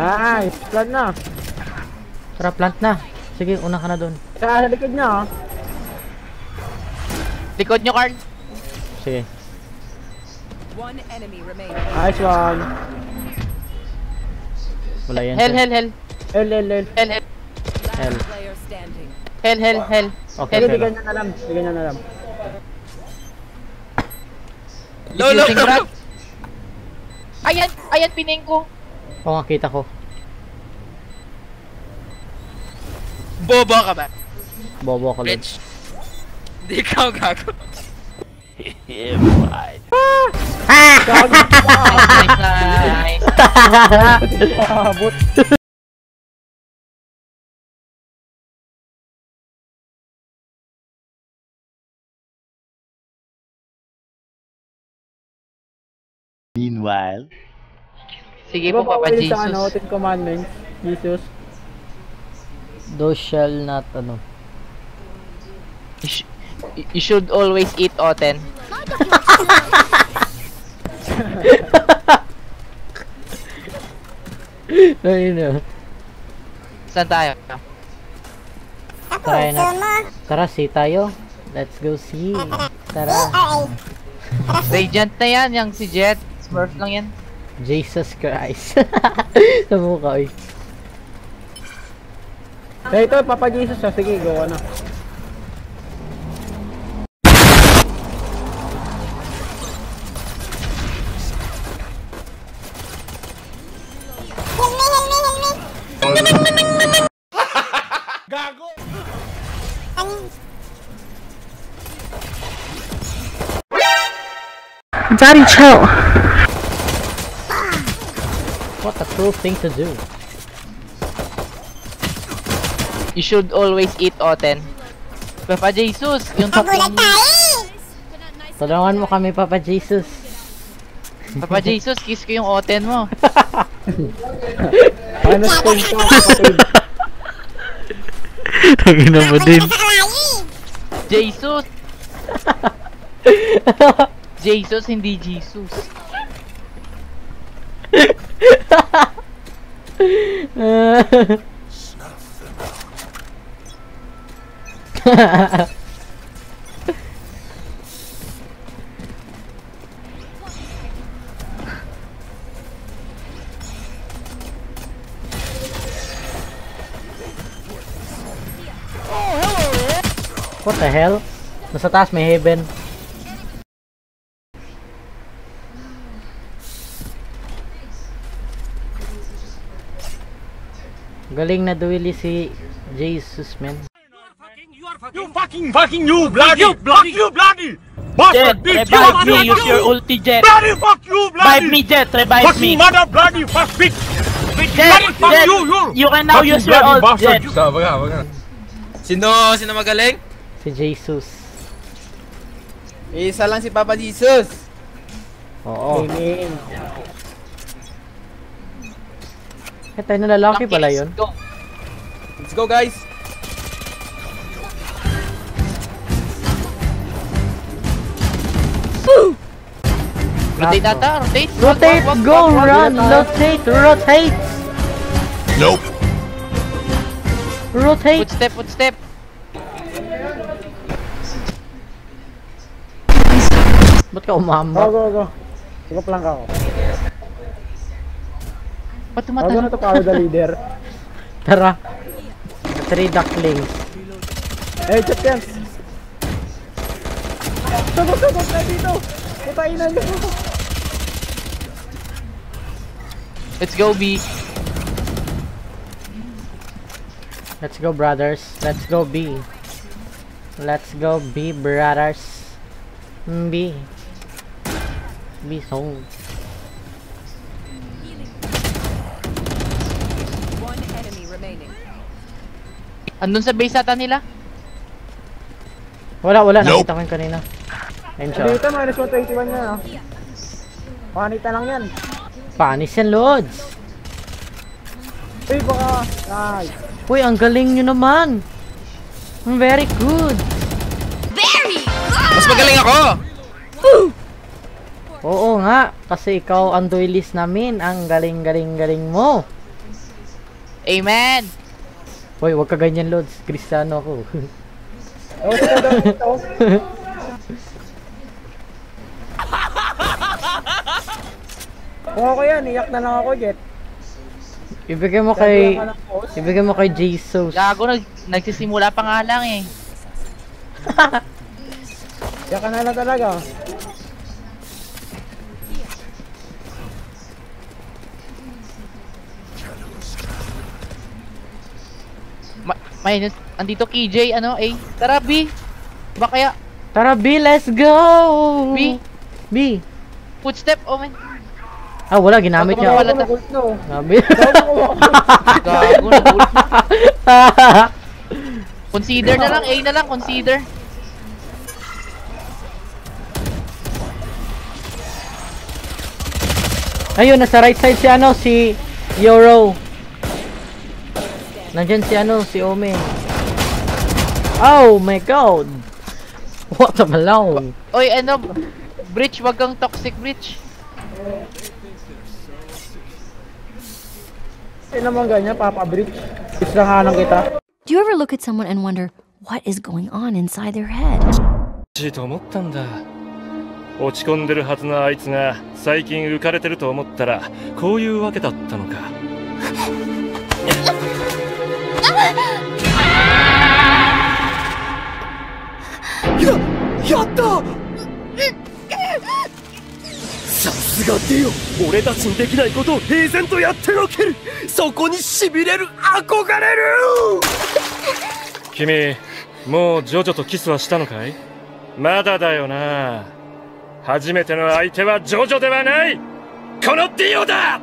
Nice! Plant na! Tara, plant na. Sige, una ka na doon. Sa likod niya, oh. Likod nyo, Carl. Sige. One enemy remaining. Nice one! Wala yan. Hell. L. Last player standing. Hell. Okay, Sige, okay. bigyan niya na lang. Bigyan niya na lang. Low. Ayan, pining ko. Oo nga, kita ko. Bobo ka ba? Bobo ka lang. Bitch. Hindi ka gago. Nice. Abot! Meanwhile, Sige po, Papa Jesus. Sa ano, Ten Commandments, Jesus. Those shall not, ano. You should always eat oten. Ayun na. Saan tayo? Try na. Tara, see tayo. Let's go see. Tara. Radiant na yan, yung si Jet. Smurf lang yan. Jesus Christ. Sa mukha, oy. Ito, Papa Jesus, oh. Sige, go na. gago! Daddy, chill. What a cruel thing to do. You should always eat oten. Papa Jesus, yung top lang. Tulungan mo kami, Papa Jesus. Papa Jesus, kiss ko yung oten mo. Ano spin ka, kapatid? Tangina mo din. Jesus! Jesus, hindi Jesus. What the hell? Nasa taas may heaven. Galing na dueli si Jesus, man. You fucking you bloody! Fuck you bloody! Bastard bitch! You Revive me, mother use your ulti, Jet. bloody! Fuck you Revive bloody! me, Jet, revive Fucking me. mother bloody! Fuck bitch! Jet, Fuck Jet, you! you can now use your ult, Jet. Sino magaling? Si Jesus. Isa lang si Papa Jesus. Oo. Amen. Eh, tayo na lalaki pala yun. Go. Let's go, guys. Rotate ata, rotate. Rotate, Wag, go, wag, wag, run, wag. rotate. Nope. Rotate. Footstep. Ba't ka Go, umamba? go. Sigop lang ako. Ba't Bago tumatalo? na to power the leader. Tara. 3 ducklings. Eh, check yan. Sagot na dito. Putayin na nyo. Let's go, B. Let's go, brothers. Let's go, B. Let's go, B, brothers. B. B song. One enemy remaining. Andun sa base ata nila. Wala. Nakita ko yun kanina. Ayun siya. Dito, minus 121 yan, oh. Panita lang yan. Panis yan, Lods. Uy, baka. Nice. Uy, ang galing nyo naman. Very good. Mas magaling ako. Oo nga, kasi ikaw ang duelist namin. Ang galing mo. Amen! Hoy, wag ka ganyan, Lods. Kristiyano ako. Oh, ito daw ito. Kuha ko yan, iyak na lang ako, Jet. Ibigay mo kay... Sabi ka ng post. Ibigay mo kay Jesus. Gago, nagsisimula pa nga lang eh. Iyak ka na lang talaga. May, andito KJ, ano, A. Tara, B. Ba kaya, Tara, B, let's go! B. B. Footstep, oh man. Ah, wala. Ginamit niya. Wala Wala ta- na no. Sabi. Gago, nagulat. Consider na lang, A na lang, consider. Ayun, nasa right side si ano, si Yoro. Nandyan si ano, si Omen. Oh my god! What a malong! Oy, ano, Bridge, wag kang toxic, Bridge. Kasi naman ganyan, Papa Bridge. Islanganan kita. Do you ever look at someone and wonder what is going on inside their head? しいと思ったんだ。落ち込んでるはずのあいつが最近浮かれてると思ったらこういうわけだったのか。やったさすがディオ、俺たちにできないことを平然とやってのける。そこにしびれる、憧れる。君もうジョジョとキスはしたのかい？まだだよな。初めての相手はジョジョではない、このディオだ。